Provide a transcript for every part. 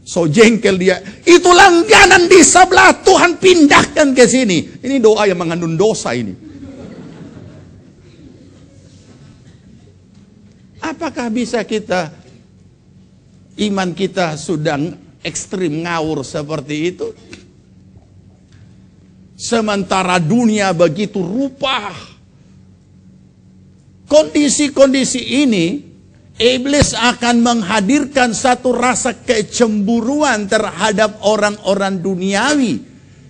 So jengkel dia. Itu langganan di sebelah, Tuhan pindahkan ke sini. Ini doa yang mengandung dosa ini. Apakah bisa kita, iman kita sudah ekstrim ngawur seperti itu? Sementara dunia begitu rupa. Kondisi-kondisi ini, iblis akan menghadirkan satu rasa kecemburuan terhadap orang-orang duniawi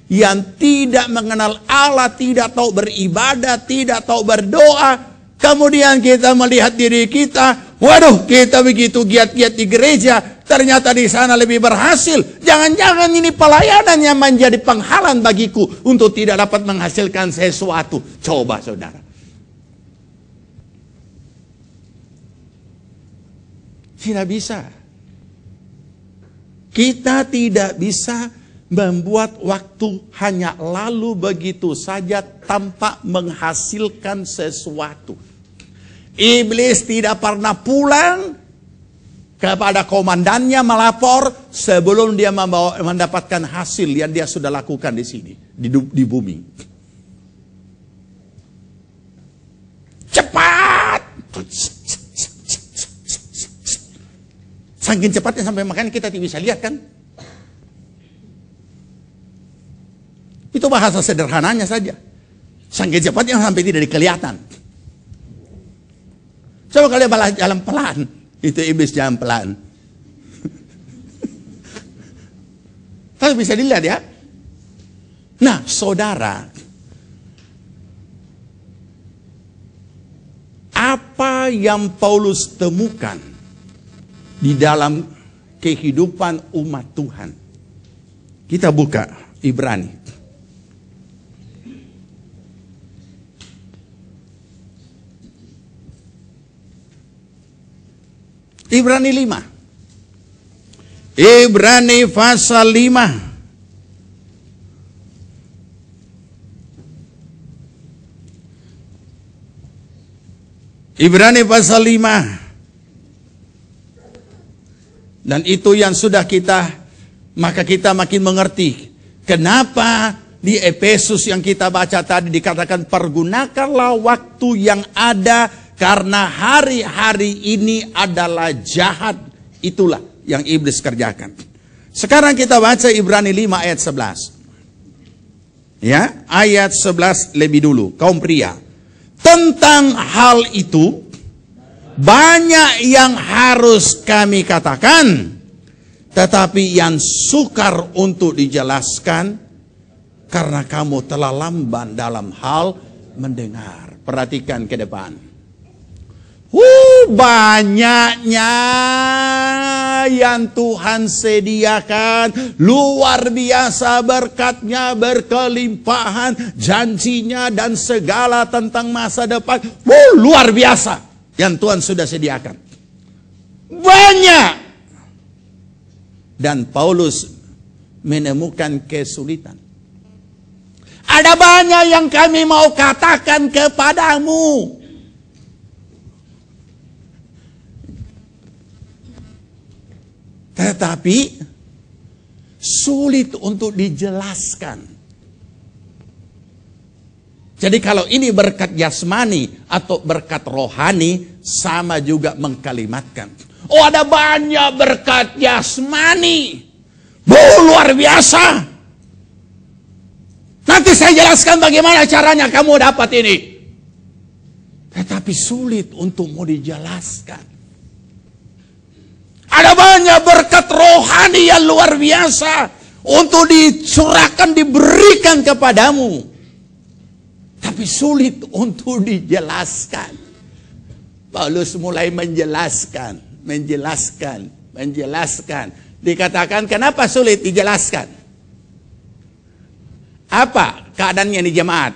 yang tidak mengenal Allah, tidak tahu beribadah, tidak tahu berdoa. Kemudian kita melihat diri kita, waduh, kita begitu giat-giat di gereja, ternyata di sana lebih berhasil. Jangan-jangan ini pelayanan yang menjadi penghalang bagiku untuk tidak dapat menghasilkan sesuatu. Coba saudara. Tidak bisa. Kita tidak bisa membuat waktu hanya lalu begitu saja tanpa menghasilkan sesuatu. Iblis tidak pernah pulang kepada komandannya melapor sebelum dia mendapatkan hasil yang dia sudah lakukan di sini, di bumi. Cepat! Saking cepatnya sampai makanya kita tidak bisa lihat kan? Itu bahasa sederhananya saja. Saking cepatnya sampai tidak kelihatan. Coba kalian jalan pelan. Itu iblis jalan pelan. Tapi bisa dilihat ya. Nah saudara. Apa yang Paulus temukan di dalam kehidupan umat Tuhan. Kita buka Ibrani. Ibrani 5. Ibrani pasal 5. Ibrani pasal 5. Dan itu yang sudah maka kita makin mengerti. Kenapa di Efesus yang kita baca tadi dikatakan pergunakanlah waktu yang ada. Karena hari-hari ini adalah jahat. Itulah yang iblis kerjakan. Sekarang kita baca Ibrani 5 ayat 11. Ya, ayat 11 lebih dulu. Kaum pria. Tentang hal itu, banyak yang harus kami katakan. Tetapi yang sukar untuk dijelaskan. Karena kamu telah lamban dalam hal mendengar. Perhatikan ke depan. Banyaknya yang Tuhan sediakan, luar biasa berkatnya, berkelimpahan, janjinya dan segala tentang masa depan. Luar biasa yang Tuhan sudah sediakan. Banyak. Dan Paulus menemukan kesulitan. Ada banyak yang kami mau katakan kepadamu. Tetapi sulit untuk dijelaskan. Jadi kalau ini berkat jasmani atau berkat rohani sama juga mengkalimatkan. Oh, ada banyak berkat jasmani. Luar biasa. Nanti saya jelaskan bagaimana caranya kamu dapat ini. Tetapi sulit untuk mau dijelaskan. Ada banyak berkat rohani yang luar biasa untuk dicurahkan, diberikan kepadamu. Tapi sulit untuk dijelaskan. Paulus mulai menjelaskan. Dikatakan kenapa sulit dijelaskan? Apa keadaannya di jemaat?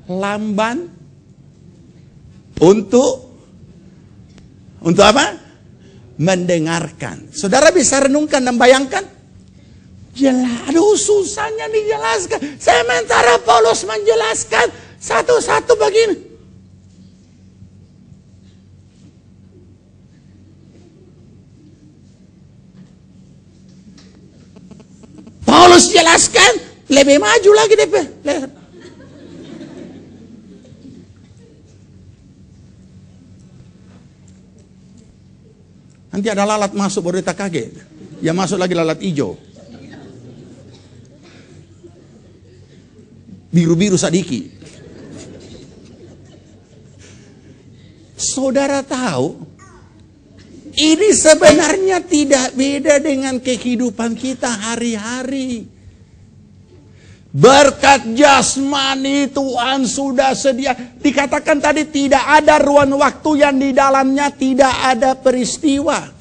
Lamban untuk apa? Mendengarkan. Saudara bisa renungkan dan bayangkan? Aduh, susahnya dijelaskan. Sementara Paulus menjelaskan satu-satu begini. dijelaskan, lebih maju lagi DP. Nanti ada lalat masuk baru kita kaget. Ya masuk lagi lalat hijau. Biru-biru sadiki. Saudara tahu, ini sebenarnya tidak beda dengan kehidupan kita hari-hari. Berkat jasmani Tuhan sudah sedia. Dikatakan tadi tidak ada ruang waktu yang di dalamnya tidak ada peristiwa.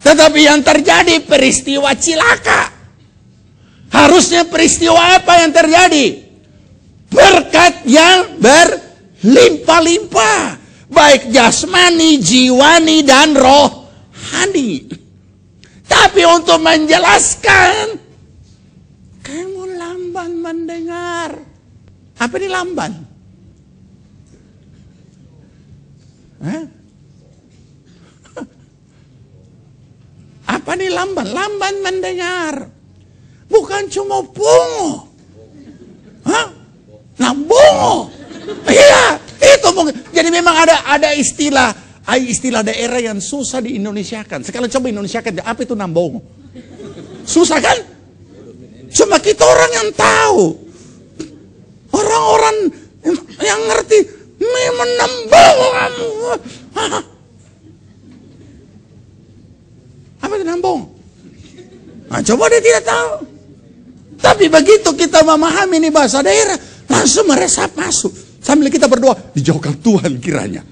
Tetapi yang terjadi peristiwa cilaka. Harusnya peristiwa apa yang terjadi? Berkat yang berlimpah-limpah. Baik jasmani, jiwani, dan rohani. Tapi untuk menjelaskan, kamu lamban mendengar. Apa ini lamban? Apa ini lamban? Lamban mendengar. Bukan cuma bungo. Nambongo. Iya, itu mungkin. Jadi memang ada istilah daerah yang susah di Indonesiakan. Sekarang coba Indonesiakan, apa itu nambongo? Susah kan? Cuma kita orang yang tahu. Orang-orang yang ngerti menambongo kamu. Apa itu nambongo? Nah, coba dia tidak tahu. Tapi begitu kita memahami ini bahasa daerah, langsung meresap masuk. Sambil kita berdoa, dijauhkan Tuhan kiranya.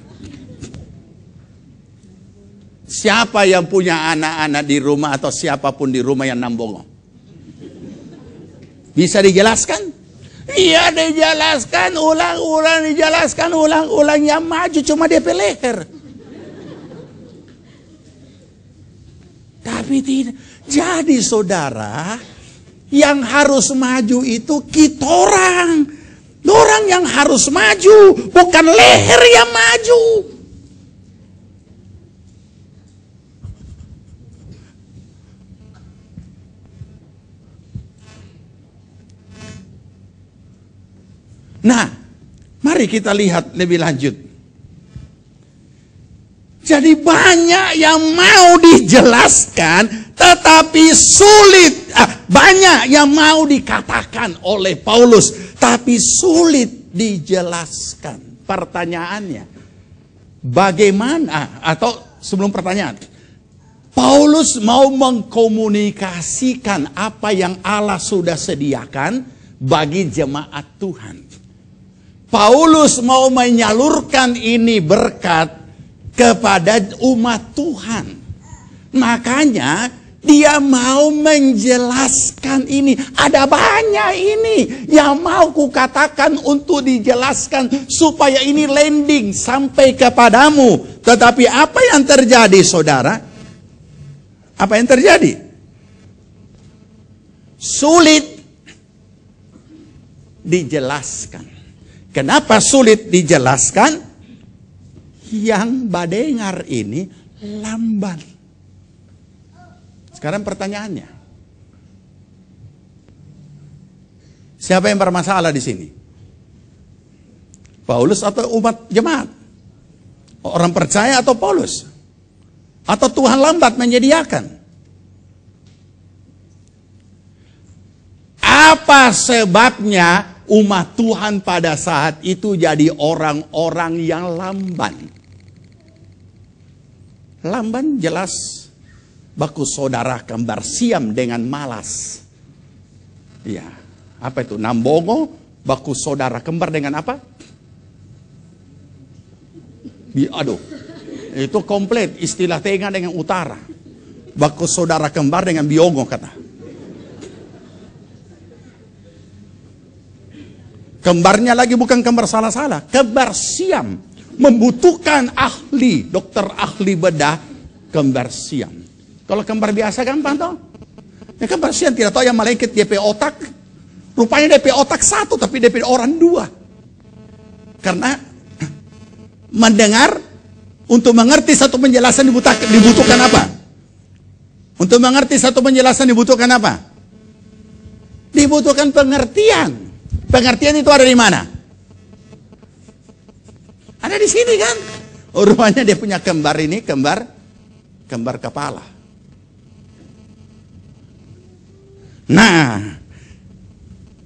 Siapa yang punya anak-anak di rumah atau siapapun di rumah yang nambongo? Bisa dijelaskan? Iya dijelaskan, ulang-ulang dijelaskan, ulang-ulang yang maju cuma DP leher. Tapi tidak. Jadi saudara, yang harus maju itu kita orang. Orang yang harus maju, bukan leher yang maju. Nah, mari kita lihat lebih lanjut. Jadi banyak yang mau dijelaskan, tetapi sulit. Banyak yang mau dikatakan oleh Paulus, tapi sulit dijelaskan. Pertanyaannya, bagaimana? Atau sebelum pertanyaan, Paulus mau mengkomunikasikan apa yang Allah sudah sediakan bagi jemaat Tuhan. Paulus mau menyalurkan ini berkat kepada umat Tuhan. Makanya dia mau menjelaskan ini. Ada banyak ini yang mau kukatakan untuk dijelaskan supaya ini landing sampai kepadamu. Tetapi apa yang terjadi saudara? Apa yang terjadi? Sulit dijelaskan. Kenapa sulit dijelaskan? Yang mendengar ini lamban. Sekarang pertanyaannya, siapa yang bermasalah di sini? Paulus atau umat jemaat? Orang percaya atau Paulus? Atau Tuhan lambat menyediakan? Apa sebabnya umat Tuhan pada saat itu jadi orang-orang yang lamban? Lamban jelas. Baku saudara kembar siam dengan malas. Ya, apa itu? Nambongo, baku saudara kembar dengan apa? Aduh, itu komplit istilah tengah dengan utara. Baku saudara kembar dengan biongo kata. Kembarnya lagi bukan kembar salah-salah, kembar siam. Membutuhkan ahli, dokter ahli bedah kembar siam. Kalau kembar biasa gampang toh. Ya kembar siam tidak tahu yang malaikat DP otak. Rupanya DP otak satu tapi DP orang dua. Karena mendengar untuk mengerti satu penjelasan dibutuhkan apa? Untuk mengerti satu penjelasan dibutuhkan apa? Dibutuhkan pengertian. Pengertian itu ada di mana? Ada di sini kan? Oh, rupanya dia punya kembar ini, kembar kepala. Nah,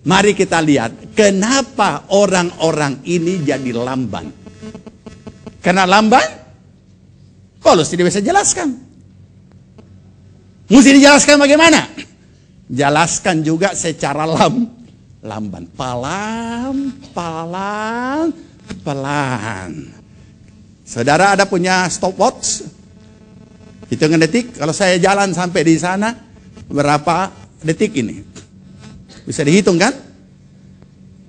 mari kita lihat kenapa orang-orang ini jadi lamban. Karena lamban, Paulus tidak bisa jelaskan. Mesti dijelaskan bagaimana? Jelaskan juga secara lamban. Pelan. Saudara ada punya stopwatch? Hitungan detik. Kalau saya jalan sampai di sana, berapa detik ini? Bisa dihitung kan?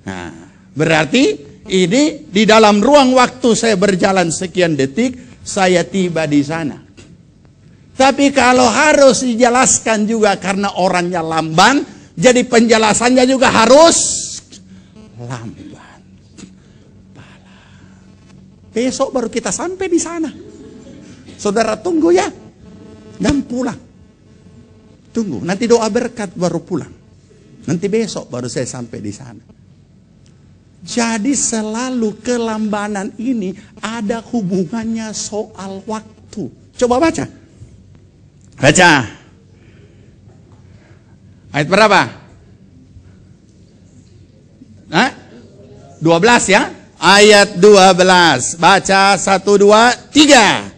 Nah, berarti ini di dalam ruang waktu saya berjalan sekian detik, saya tiba di sana. Tapi kalau harus dijelaskan juga karena orangnya lamban, jadi penjelasannya juga harus lamban. Besok baru kita sampai di sana. Saudara tunggu ya. Dan pulang. Tunggu, nanti doa berkat baru pulang. Nanti besok baru saya sampai di sana. Jadi selalu kelambanan ini ada hubungannya soal waktu. Coba baca. Baca. Ayat berapa? 12 ya? Ayat 12. Baca 1, 2, 3.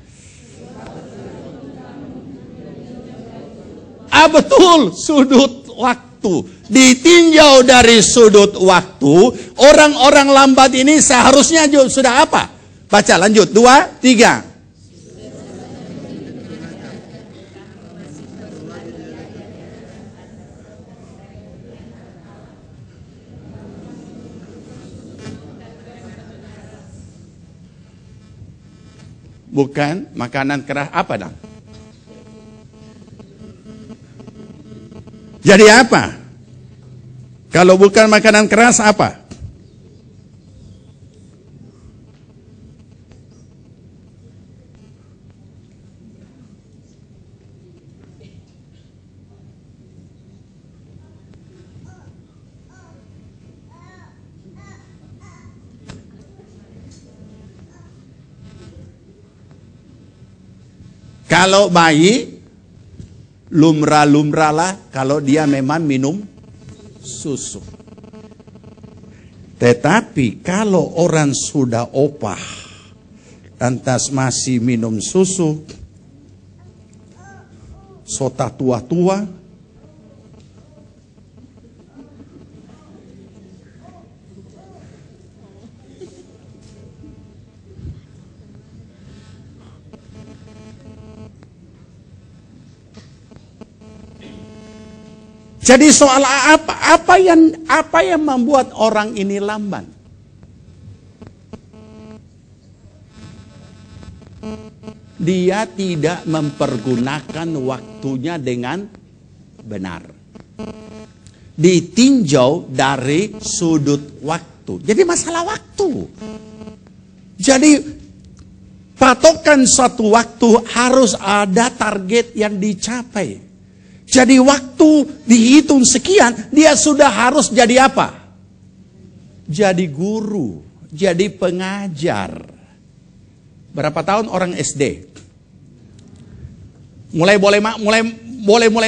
Betul, sudut waktu. Ditinjau dari sudut waktu, orang-orang lambat ini seharusnya sudah apa? Baca lanjut, 2, 3. Bukan makanan keras, apa dong? Jadi apa? Kalau bukan makanan keras apa? Kalau bayi, lumrah-lumrahlah kalau dia memang minum susu. Tetapi kalau orang sudah opah, lantas masih minum susu, sota tua-tua, jadi soal apa yang membuat orang ini lamban? Dia tidak mempergunakan waktunya dengan benar. Ditinjau dari sudut waktu. Jadi masalah waktu. Jadi patokan suatu waktu harus ada target yang dicapai. Jadi waktu dihitung sekian, dia sudah harus jadi apa? Jadi guru, jadi pengajar. Berapa tahun orang SD? Mulai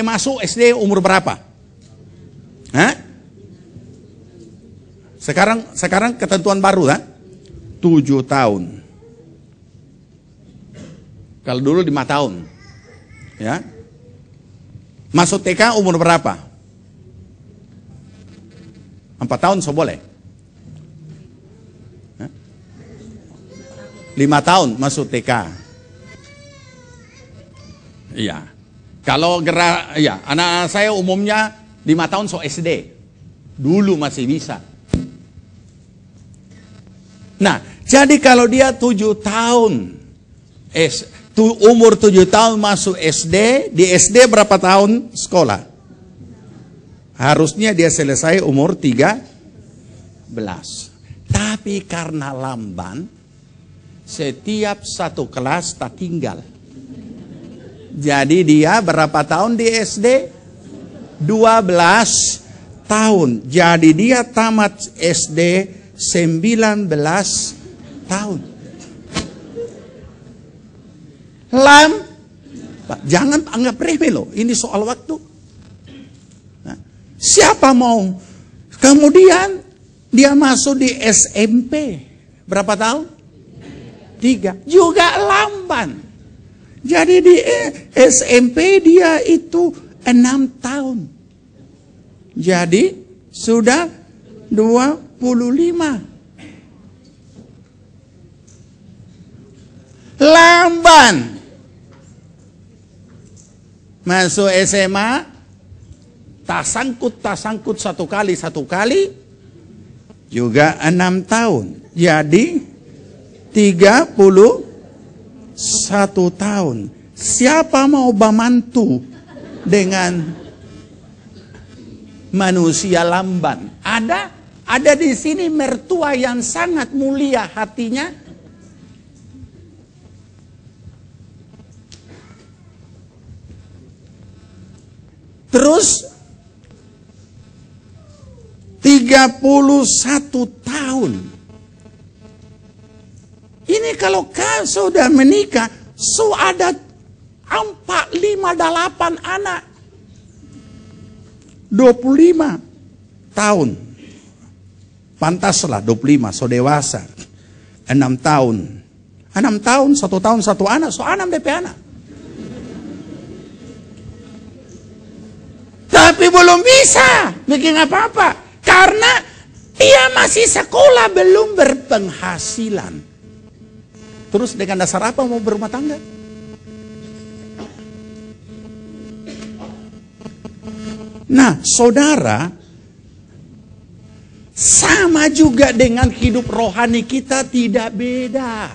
masuk SD umur berapa? Hah? Sekarang ketentuan baru kan? 7 tahun. Kalau dulu 5 tahun. Ya. Masuk TK umur berapa? 4 tahun so boleh? 5 tahun masuk TK. Iya. Kalau anak saya umumnya 5 tahun so SD. Dulu masih bisa. Nah, jadi kalau dia 7 tahun umur 7 tahun masuk SD, di SD berapa tahun sekolah? Harusnya dia selesai umur 13. Tapi karena lamban, setiap satu kelas tak tinggal. Jadi dia berapa tahun di SD? 12. tahun. Jadi dia tamat SD 19 tahun. Jangan anggap remeh loh. Ini soal waktu. Nah, siapa mau? Kemudian dia masuk di SMP. Berapa tahun? 3. Juga lamban. Jadi di SMP dia itu 6 tahun. Jadi sudah 25. Lamban. Masuk SMA, tak sangkut satu kali, juga 6 tahun. Jadi 31 tahun. Siapa mau bantu dengan manusia lamban? Ada di sini mertua yang sangat mulia hatinya. Terus 31 tahun. Ini kalau kau sudah menikah, ada 4, 5, 8 anak. 25 tahun. Pantaslah 25, so dewasa. 6 tahun. 6 tahun, 1 tahun 1 anak, so 6 DP anak. Tapi belum bisa bikin apa-apa. Karena dia masih sekolah, belum berpenghasilan. Terus dengan dasar apa mau berumah tangga? Nah, saudara, sama juga dengan hidup rohani kita, tidak beda.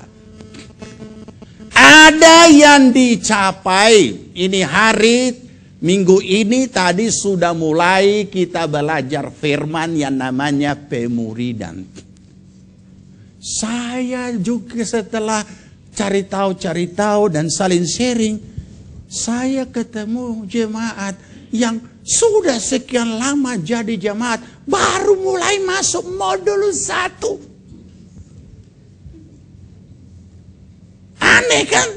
Ada yang dicapai. Ini hari minggu ini tadi sudah mulai kita belajar firman yang namanya pemuridan. Saya juga setelah cari tahu dan saling sharing, saya ketemu jemaat yang sudah sekian lama jadi jemaat, baru mulai masuk modul 1. Aneh kan?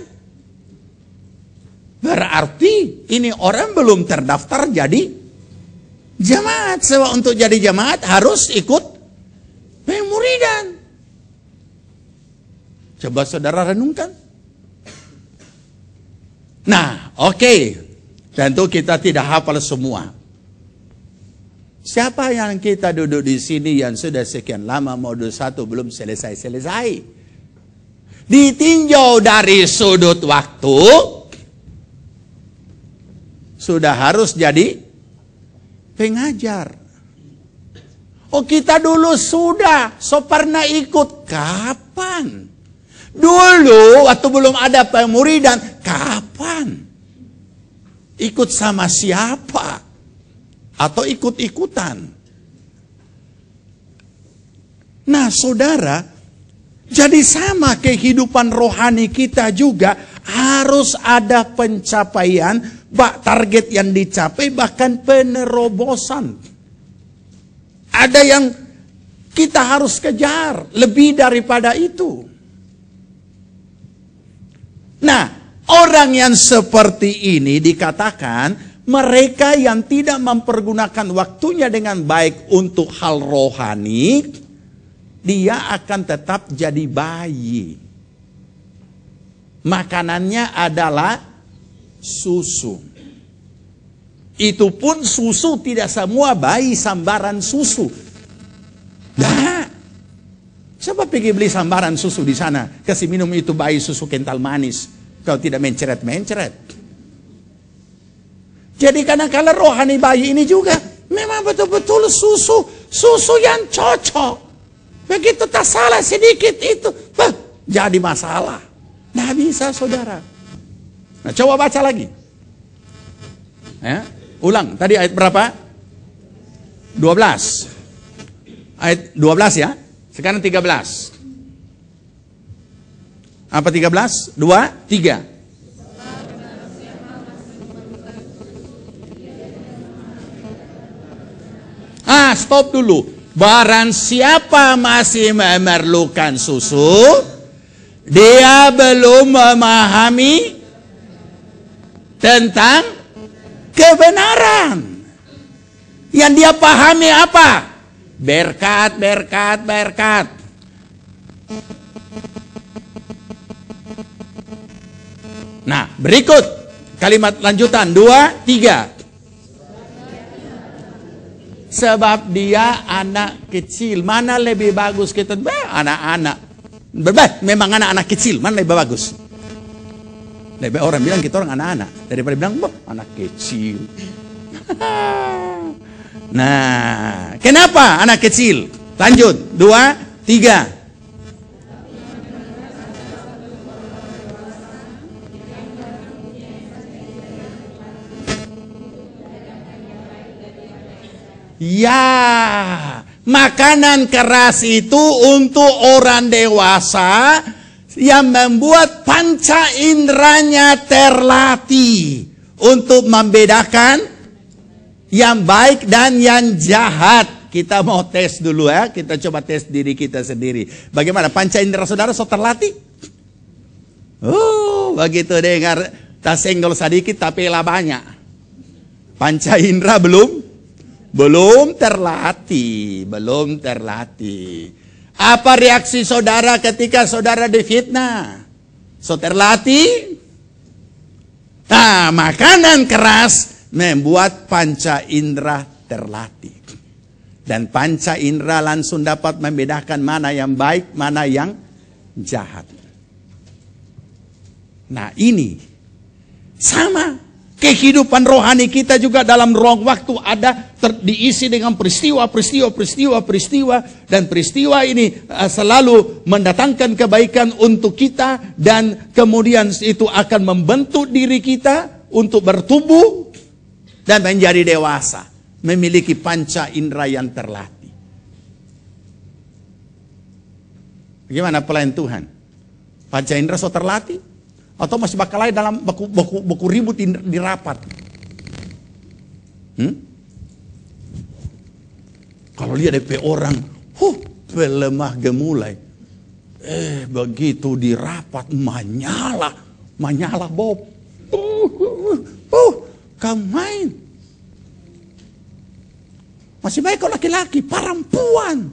Berarti ini orang belum terdaftar jadi jemaat. Sebab untuk jadi jemaat harus ikut pemuridan. Coba saudara renungkan. Nah, oke. Tentu kita tidak hafal semua. Siapa yang kita duduk di sini yang sudah sekian lama modul 1 belum selesai-selesai? Ditinjau dari sudut waktu, sudah harus jadi pengajar. Oh, kita dulu sudah pernah ikut. Kapan? Dulu waktu belum ada pemuridan. Kapan? Ikut sama siapa? Atau ikut-ikutan? Nah, saudara, jadi sama kehidupan rohani kita juga harus ada pencapaian, target yang dicapai, bahkan penerobosan. Ada yang kita harus kejar lebih daripada itu. Nah, orang yang seperti ini dikatakan mereka yang tidak mempergunakan waktunya dengan baik untuk hal rohani, dia akan tetap jadi bayi. Makanannya adalah susu. Itu pun susu tidak semua bayi sambaran susu. Nah, coba pergi beli sambaran susu di sana, kasih minum itu bayi susu kental manis. Kalau tidak menceret-menceret. Jadi kadang-kadang rohani bayi ini juga memang betul-betul susu yang cocok. Begitu tak salah sedikit itu, jadi masalah. Nah, bisa saudara. Nah, coba baca lagi. Ya, ulang. Tadi ayat berapa? 12. Ayat 12 ya. Sekarang 13. Apa 13? 2, 3. Stop dulu. Barang siapa masih memerlukan susu, dia belum memahami tentang kebenaran. Yang dia pahami apa? Berkat, berkat, berkat. Nah, berikut kalimat lanjutan 2, 3. Sebab dia anak kecil. Mana lebih bagus kita? Anak-anak. Memang anak-anak kecil. Mana lebih bagus? Lebih orang bilang kita orang anak-anak daripada bilang anak kecil. Nah, kenapa anak kecil? Lanjut 2, 3. Ya, makanan keras itu untuk orang dewasa yang membuat panca inderanya terlatih untuk membedakan yang baik dan yang jahat. Kita mau tes dulu ya, kita coba tes diri kita sendiri. Bagaimana panca indera saudara so terlatih? Begitu dengar tak senggol sedikit tapi lah banyak. Panca indera belum terlatih. Apa reaksi saudara ketika saudara difitnah? So terlatih? Nah, makanan keras membuat panca indera terlatih. Dan panca indera langsung dapat membedakan mana yang baik, mana yang jahat. Nah, ini sama. Kehidupan rohani kita juga dalam ruang waktu ada diisi dengan peristiwa. Dan peristiwa ini selalu mendatangkan kebaikan untuk kita. Dan kemudian itu akan membentuk diri kita untuk bertumbuh dan menjadi dewasa. Memiliki panca indera yang terlatih. Bagaimana pelayan Tuhan? Panca indera so terlatih? Atau masih bakal lain dalam baku ribut di rapat? Kalau lihat DP orang, pelemah gemulai. Begitu di rapat, menyala Bob. Kamu main. Masih baik kalau laki-laki, perempuan.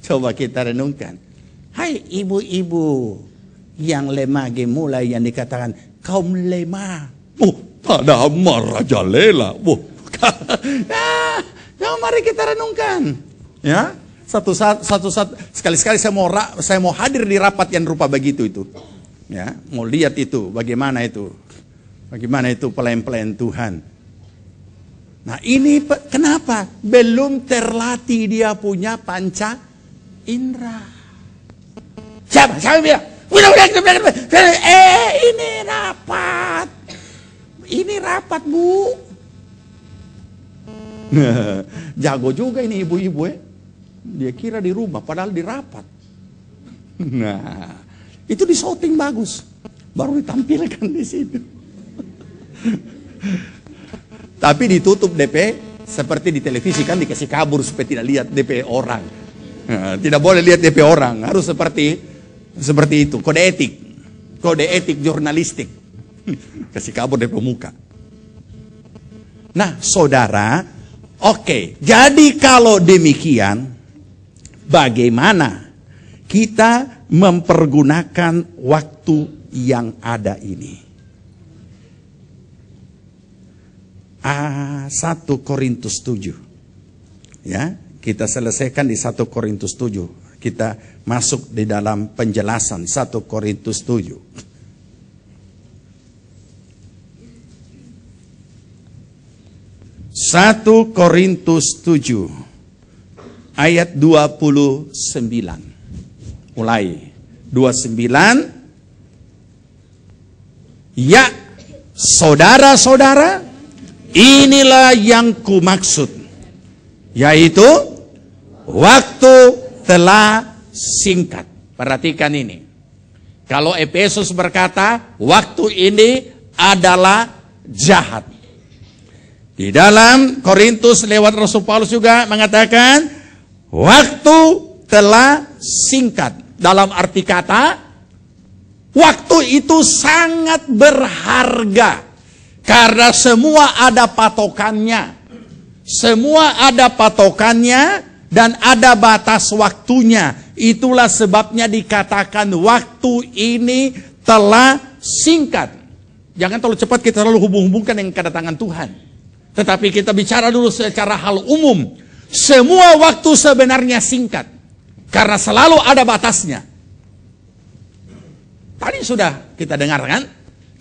Coba kita renungkan. Hai ibu-ibu yang lemah gemulai yang dikatakan kaum lemah. Ada merajalela. Mari kita renungkan. Ya, satu saat sekali-sekali saya mau hadir di rapat yang rupa begitu itu. Ya, mau lihat itu bagaimana itu pelayan-pelayan Tuhan. Nah, ini kenapa belum terlatih dia punya panca indera. Siapa bilang? Ini rapat Bu. Jago juga ini ibu-ibu Dia kira di rumah padahal di rapat. Nah, itu di shooting bagus. Baru ditampilkan di situ. Tapi ditutup DP seperti di televisi kan dikasih kabur supaya tidak lihat DP orang. Tidak boleh lihat DP orang, harus seperti itu, kode etik jurnalistik. Kasih kabur dari pemuka. Nah, saudara, oke. Jadi kalau demikian, bagaimana kita mempergunakan waktu yang ada ini? 1 Korintus 7. Ya, kita selesaikan di 1 Korintus 7. Kita masuk di dalam penjelasan 1 Korintus 7. 1 Korintus 7 ayat 29. Mulai 29. Ya, saudara-saudara, inilah yang kumaksud, yaitu waktu telah singkat. Perhatikan ini. Kalau Efesus berkata waktu ini adalah jahat. Di dalam Korintus lewat Rasul Paulus juga mengatakan, waktu telah singkat. Dalam arti kata, waktu itu sangat berharga. Karena semua ada patokannya. Semua ada patokannya dan ada batas waktunya. Itulah sebabnya dikatakan waktu ini telah singkat. Jangan terlalu cepat kita terlalu hubung-hubungkan dengan kedatangan Tuhan. Tetapi kita bicara dulu secara hal umum. Semua waktu sebenarnya singkat. Karena selalu ada batasnya. Tadi sudah kita dengarkan.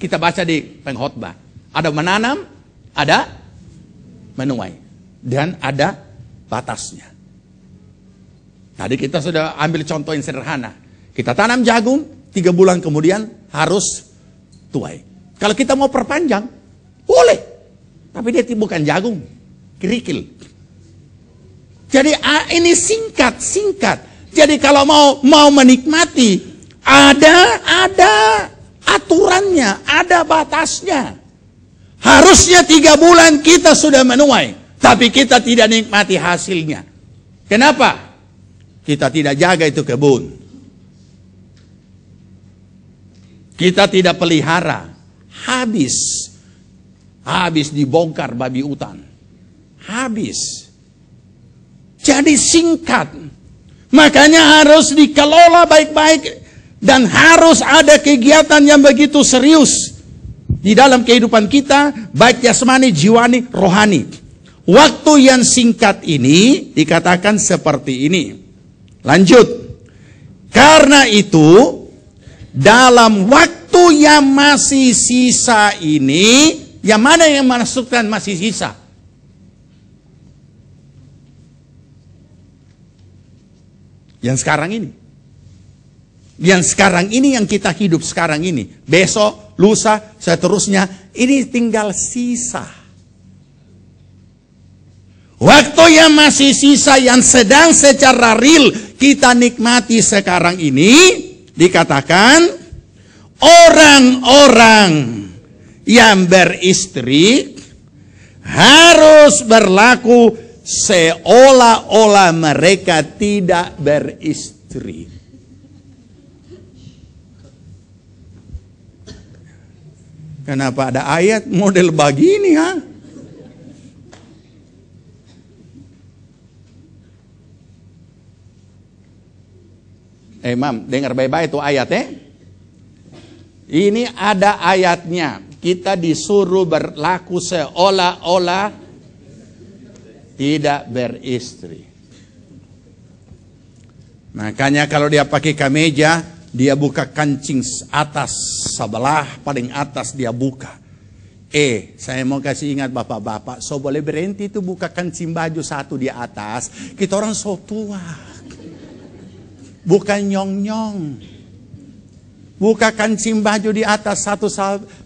Kita baca di pengkhotbah. Ada menanam, ada menuai. Dan ada batasnya. Tadi kita sudah ambil contoh yang sederhana. Kita tanam jagung, 3 bulan kemudian harus tuai. Kalau kita mau perpanjang, boleh. Tapi dia bukan jagung, kerikil. Jadi ini singkat. Jadi kalau mau menikmati, ada aturannya, ada batasnya. Harusnya 3 bulan kita sudah menuai, tapi kita tidak nikmati hasilnya. Kenapa? Kita tidak jaga itu kebun. Kita tidak pelihara. Habis dibongkar babi hutan. Habis. Jadi singkat. Makanya harus dikelola baik-baik. Dan harus ada kegiatan yang begitu serius. Di dalam kehidupan kita. Baik jasmani, jiwani, rohani. Waktu yang singkat ini dikatakan seperti ini. Lanjut. Karena itu. Dalam waktu yang masih sisa ini. Yang mana yang masukkan masih sisa? Yang sekarang ini. Yang sekarang ini yang kita hidup sekarang ini. Besok, lusa, seterusnya. Ini tinggal sisa. Waktu yang masih sisa yang sedang secara real kita nikmati sekarang ini. Dikatakan orang-orang yang beristri harus berlaku seolah-olah mereka tidak beristri. Kenapa ada ayat model begini, ha? Mam, dengar baik-baik itu ayat, Ini ada ayatnya. Kita disuruh berlaku seolah-olah tidak beristri. Makanya kalau dia pakai kemeja, dia buka kancing atas sebelah, paling atas dia buka. Saya mau kasih ingat bapak-bapak, so boleh berhenti itu buka kancing baju satu di atas. Kita orang so tua. Bukan nyong-nyong. Buka kancing baju di atas satu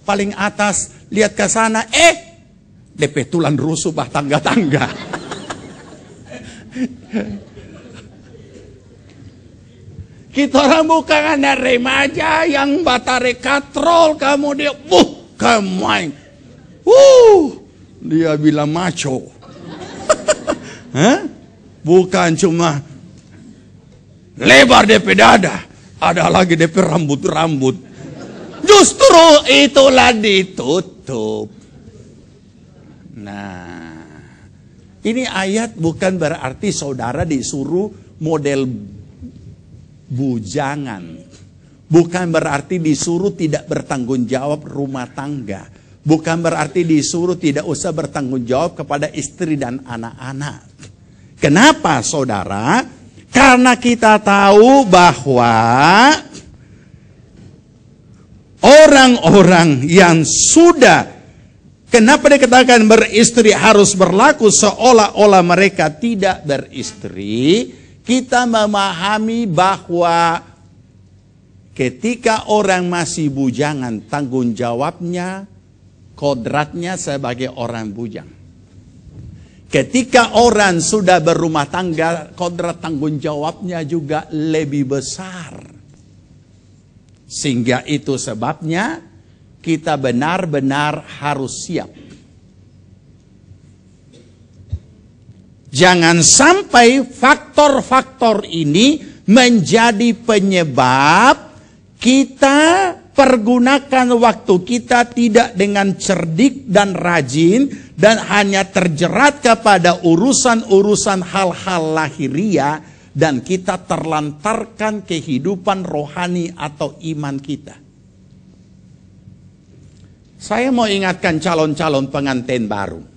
paling atas, lihat ke sana, DP tulan rusuh bah tangga-tangga. Kita orang bukan anak remaja yang batare katrol, kamu dia, kemain. Dia bilang maco. Bukan cuma lebar DP dada. Ada lagi DP rambut-rambut. Justru itulah ditutup. Nah, ini ayat bukan berarti saudara disuruh model bujangan. Bukan berarti disuruh tidak bertanggung jawab rumah tangga. Bukan berarti disuruh tidak usah bertanggung jawab kepada istri dan anak-anak. Kenapa saudara? Karena kita tahu bahwa orang-orang yang sudah, kenapa dikatakan beristri harus berlaku seolah-olah mereka tidak beristri, kita memahami bahwa ketika orang masih bujangan, tanggung jawabnya, kodratnya sebagai orang bujang. Ketika orang sudah berumah tangga, kodrat tanggung jawabnya juga lebih besar. Sehingga itu sebabnya kita benar-benar harus siap. Jangan sampai faktor-faktor ini menjadi penyebab kita pergunakan waktu kita tidak dengan cerdik dan rajin dan hanya terjerat kepada urusan-urusan hal-hal lahiriah dan kita terlantarkan kehidupan rohani atau iman kita. Saya mau ingatkan calon-calon pengantin baru.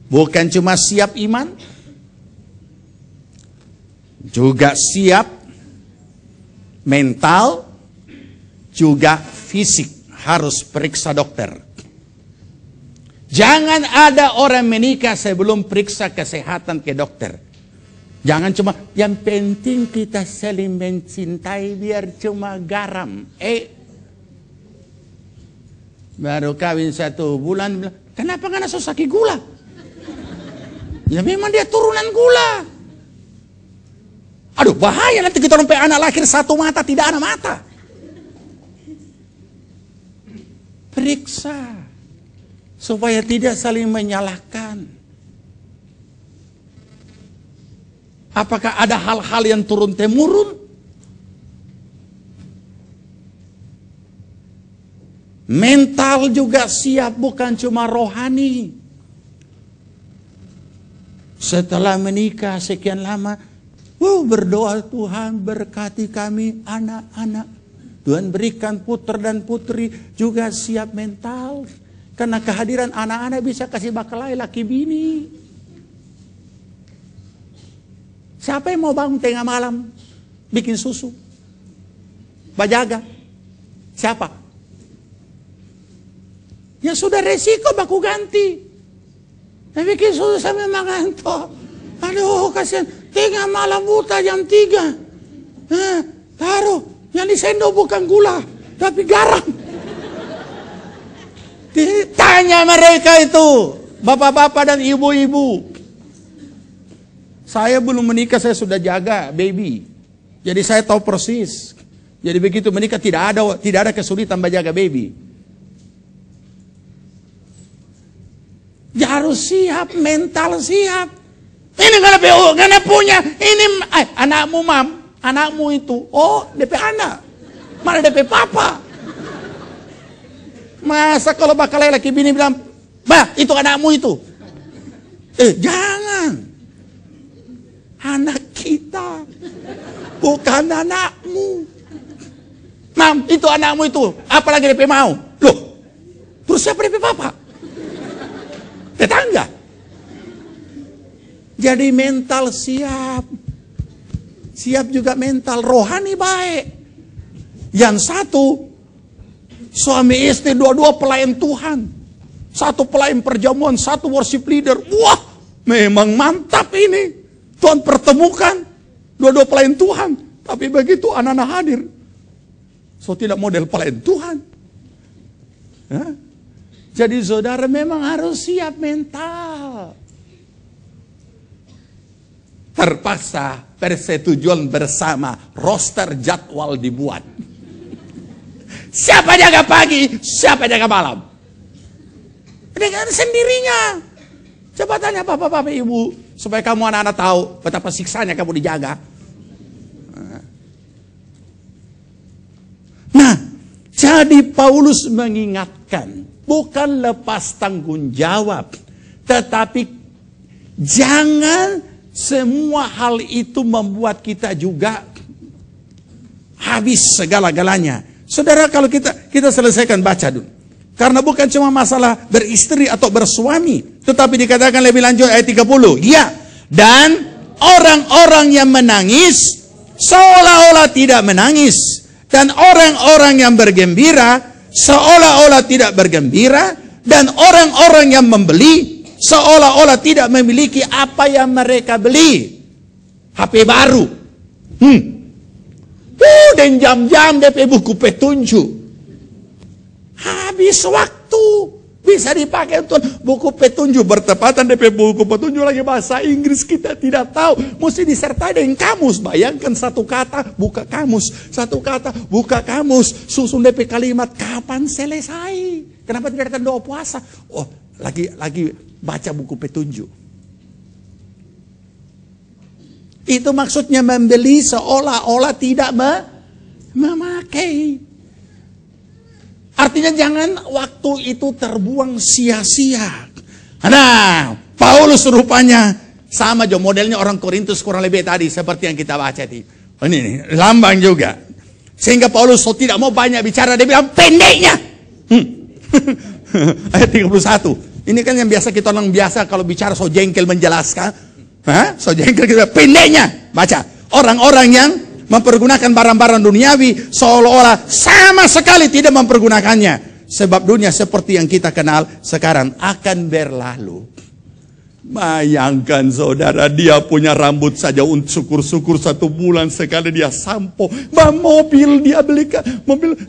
Bukan cuma siap iman, juga siap mental, juga fisik. Harus periksa dokter. Jangan ada orang menikah sebelum periksa kesehatan ke dokter. Jangan cuma, yang penting kita saling mencintai biar cuma garam. Baru kawin 1 bulan, bilang, kenapa nggak sakit gula? Ya memang dia turunan gula. Aduh bahaya nanti kita sampai anak lahir 1 mata tidak ada mata. Periksa supaya tidak saling menyalahkan. Apakah ada hal-hal yang turun-temurun? Mental juga siap, bukan cuma rohani. Setelah menikah sekian lama, berdoa, Tuhan berkati kami anak-anak. Tuhan berikan putra dan putri juga siap mental. Karena kehadiran anak-anak bisa kasih bakalai laki bini. Siapa yang mau bangun tengah malam bikin susu? Bajaga. Siapa? Ya sudah resiko baku ganti. Tapi bikin susu sampai mengantuk. Aduh kasihan. Tengah malam buta jam 3. Taruh. Yang disendok bukan gula. Tapi garam. Tanya mereka itu. Bapak-bapak dan ibu-ibu. Saya belum menikah, saya sudah jaga baby. Jadi saya tahu persis. Jadi begitu menikah tidak ada kesulitan menjaga baby. Ya harus siap, mental siap. Ini karena punya, ini anakmu anakmu itu. Oh, DP anak. Mana DP papa? Masa kalau bakal laki bini bilang, bah itu anakmu itu. Jangan. Anak kita. Bukan anakmu. Mam, itu anakmu itu. Apalagi DP mau. Loh, terus siapa DP papa? Tetangga. Jadi mental siap. Siap juga mental. Rohani baik. Yang satu, suami istri dua-dua pelayan Tuhan. Satu pelayan perjamuan, satu worship leader. Wah, memang mantap ini. Tuhan pertemukan. Dua-dua pelayan Tuhan. Tapi begitu anak-anak hadir. So tidak model pelayan Tuhan. Hah? Jadi saudara memang harus siap mental. Terpaksa persetujuan bersama, roster jadwal dibuat. Siapa jaga pagi, siapa jaga malam. Dengan sendirinya. Coba tanya bapak-bapak ibu, supaya kamu anak-anak tahu betapa siksanya kamu dijaga. Nah, jadi Paulus mengingatkan. Bukan lepas tanggung jawab. Tetapi jangan semua hal itu membuat kita juga habis segala-galanya. Saudara, kalau kita selesaikan baca dulu. Karena bukan cuma masalah beristri atau bersuami. Tetapi dikatakan lebih lanjut ayat 30. Ya, dan orang-orang yang menangis seolah-olah tidak menangis. Dan orang-orang yang bergembira seolah-olah tidak bergembira, dan orang-orang yang membeli seolah-olah tidak memiliki apa yang mereka beli. HP baru. Dan jam-jam DP buku petunjuk. Habis waktu. Bisa dipakai untuk buku petunjuk. Bertepatan DP buku petunjuk lagi bahasa Inggris kita tidak tahu. Mesti disertai dengan kamus. Bayangkan satu kata buka kamus. Satu kata buka kamus. Susun DP kalimat. Kapan selesai? Kenapa tidak datang doa puasa? Oh, lagi baca buku petunjuk. Itu maksudnya membeli seolah-olah tidak memakai. Artinya jangan waktu itu terbuang sia-sia. Nah, Paulus rupanya sama jo modelnya orang Korintus kurang lebih tadi seperti yang kita baca tadi. Ini nih, lambang juga. Sehingga Paulus tidak mau banyak bicara, dia bilang pendeknya. Ayat 31. Ini kan yang biasa kita orang biasa kalau bicara so jengkel menjelaskan. So jengkel kita pendeknya. Baca. Orang-orang yang mempergunakan barang-barang duniawi seolah-olah sama sekali tidak mempergunakannya. Sebab dunia seperti yang kita kenal sekarang akan berlalu. Bayangkan saudara, dia punya rambut saja syukur-syukur 1 bulan sekali dia sampo. Mobil dia belikan,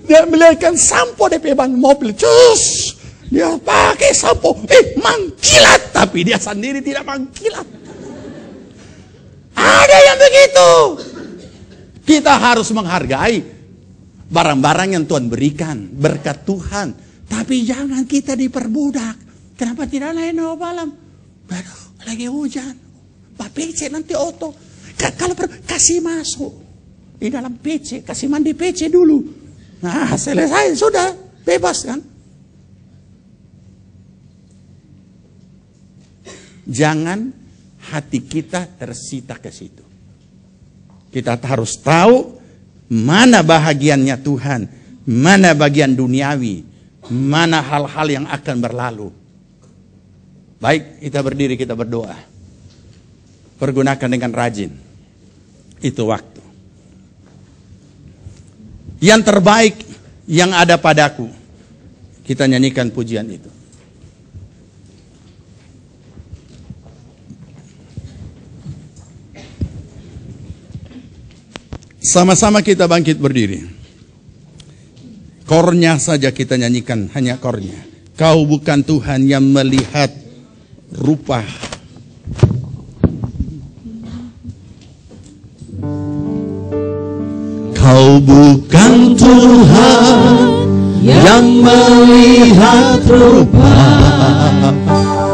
dia belikan sampo DP ban mobil. Cus, dia pakai sampo, mangkilat, tapi dia sendiri tidak mangkilat. Ada yang begitu. Kita harus menghargai barang-barang yang Tuhan berikan, berkat Tuhan. Tapi jangan kita diperbudak. Kenapa tidak lain malam? Aduh, lagi hujan. Pak PC nanti oto. Kalau kasih masuk di dalam PC, kasih mandi PC dulu. Nah, selesai sudah, bebas kan? Jangan hati kita tersita ke situ. Kita harus tahu mana bahagiannya Tuhan, mana bagian duniawi, mana hal-hal yang akan berlalu. Baik, kita berdiri, kita berdoa. Pergunakan dengan rajin. Itu waktu. Yang terbaik yang ada padaku. Kita nyanyikan pujian itu. Sama-sama kita bangkit berdiri. Kornya saja kita nyanyikan, hanya kornya. Kau bukan Tuhan yang melihat rupa. Kau bukan Tuhan yang melihat rupa.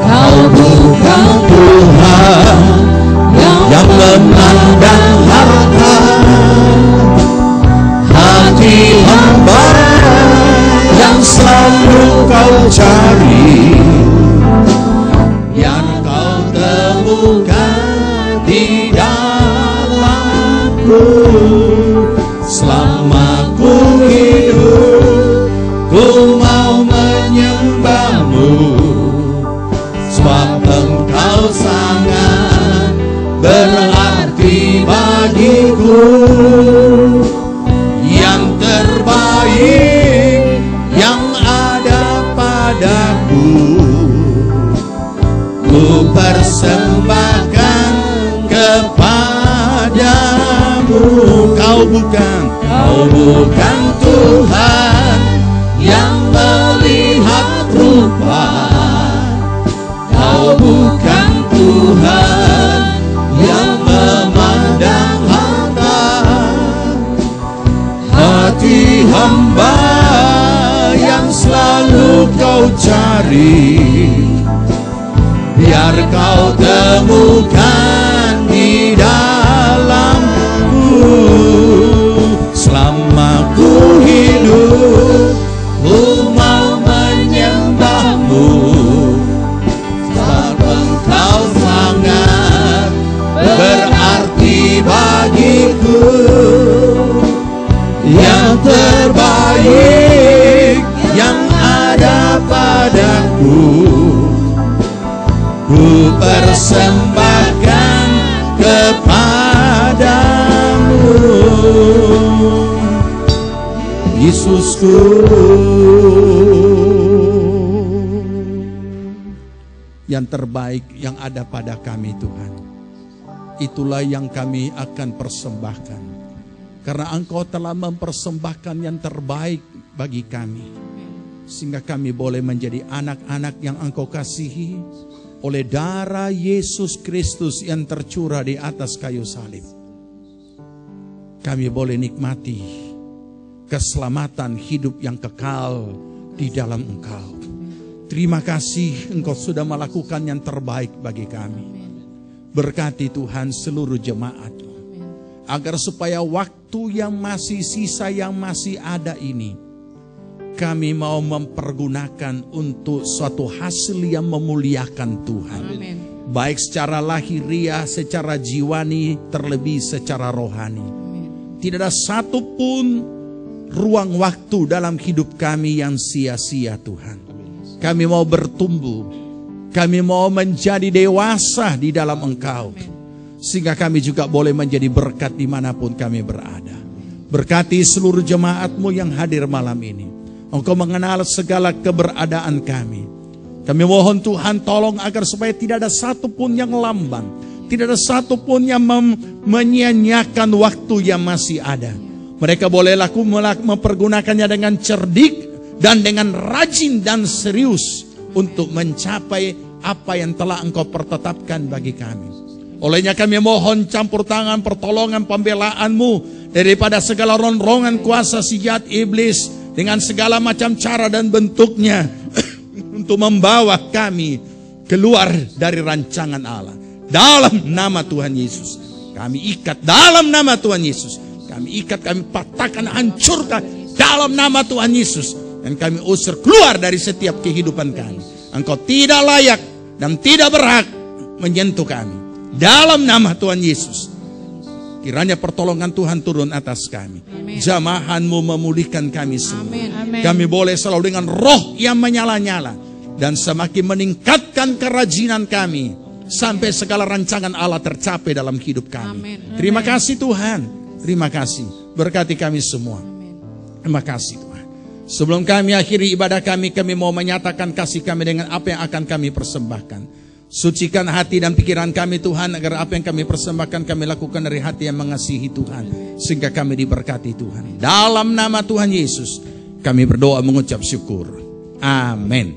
Kau bukan Tuhan yang memandang harta. Hati hamba yang selalu kau cari, yang kau temukan di dalamku. Selama ku hidup, ku mau menyembahmu, sebab engkau sangat berarti bagiku. Yang terbaik yang ada padaku, ku persembahkan kepadamu. Kau bukan Tuhan yang melihat rupa. Kau bukan Tuhan yang memandang harta. Hati hamba yang selalu kau cari, biar kau temukan di dalamku. Selama ku hidup, ku mau menyembahmu, sebab engkau sangat berarti bagiku. Yang terbaik yang ada padaku, ku persembahkan kepadamu. Yesusku, yang terbaik yang ada pada kami Tuhan, itulah yang kami akan persembahkan. Karena Engkau telah mempersembahkan yang terbaik bagi kami, sehingga kami boleh menjadi anak-anak yang Engkau kasihi oleh darah Yesus Kristus yang tercurah di atas kayu salib. Kami boleh nikmati keselamatan hidup yang kekal di dalam Engkau. Terima kasih Engkau sudah melakukan yang terbaik bagi kami. Berkati Tuhan seluruh jemaat, agar supaya waktu yang masih sisa, yang masih ada ini, kami mau mempergunakan untuk suatu hasil yang memuliakan Tuhan. Amin. Baik secara lahiriah, secara jiwani, terlebih secara rohani. Tidak ada satupun ruang waktu dalam hidup kami yang sia-sia Tuhan. Kami mau bertumbuh, kami mau menjadi dewasa di dalam Engkau, sehingga kami juga boleh menjadi berkat dimanapun kami berada. Berkati seluruh jemaat-Mu yang hadir malam ini. Engkau mengenal segala keberadaan kami. Kami mohon Tuhan tolong agar supaya tidak ada satupun yang lamban, tidak ada satupun yang menyia-nyiakan waktu yang masih ada. Mereka boleh mempergunakannya dengan cerdik dan dengan rajin dan serius untuk mencapai apa yang telah Engkau pertetapkan bagi kami. Olehnya kami mohon campur tangan, pertolongan, pembelaan-Mu daripada segala ronrongan kuasa si jahat iblis dengan segala macam cara dan bentuknya untuk membawa kami keluar dari rancangan Allah. Dalam nama Tuhan Yesus kami ikat, dalam nama Tuhan Yesus kami ikat, kami patahkan, hancurkan dalam nama Tuhan Yesus, dan kami usir keluar dari setiap kehidupan kami. Engkau tidak layak dan tidak berhak menyentuh kami. Dalam nama Tuhan Yesus, kiranya pertolongan Tuhan turun atas kami. Jamahan-Mu memulihkan kami semua. Kami boleh selalu dengan roh yang menyala-nyala, dan semakin meningkatkan kerajinan kami sampai segala rancangan Allah tercapai dalam hidup kami. Terima kasih Tuhan. Terima kasih. Berkati kami semua. Terima kasih Tuhan. Sebelum kami akhiri ibadah kami mau menyatakan kasih kami dengan apa yang akan kami persembahkan. Sucikan hati dan pikiran kami Tuhan, agar apa yang kami persembahkan kami lakukan dari hati yang mengasihi Tuhan, sehingga kami diberkati Tuhan. Dalam nama Tuhan Yesus kami berdoa mengucap syukur. Amin.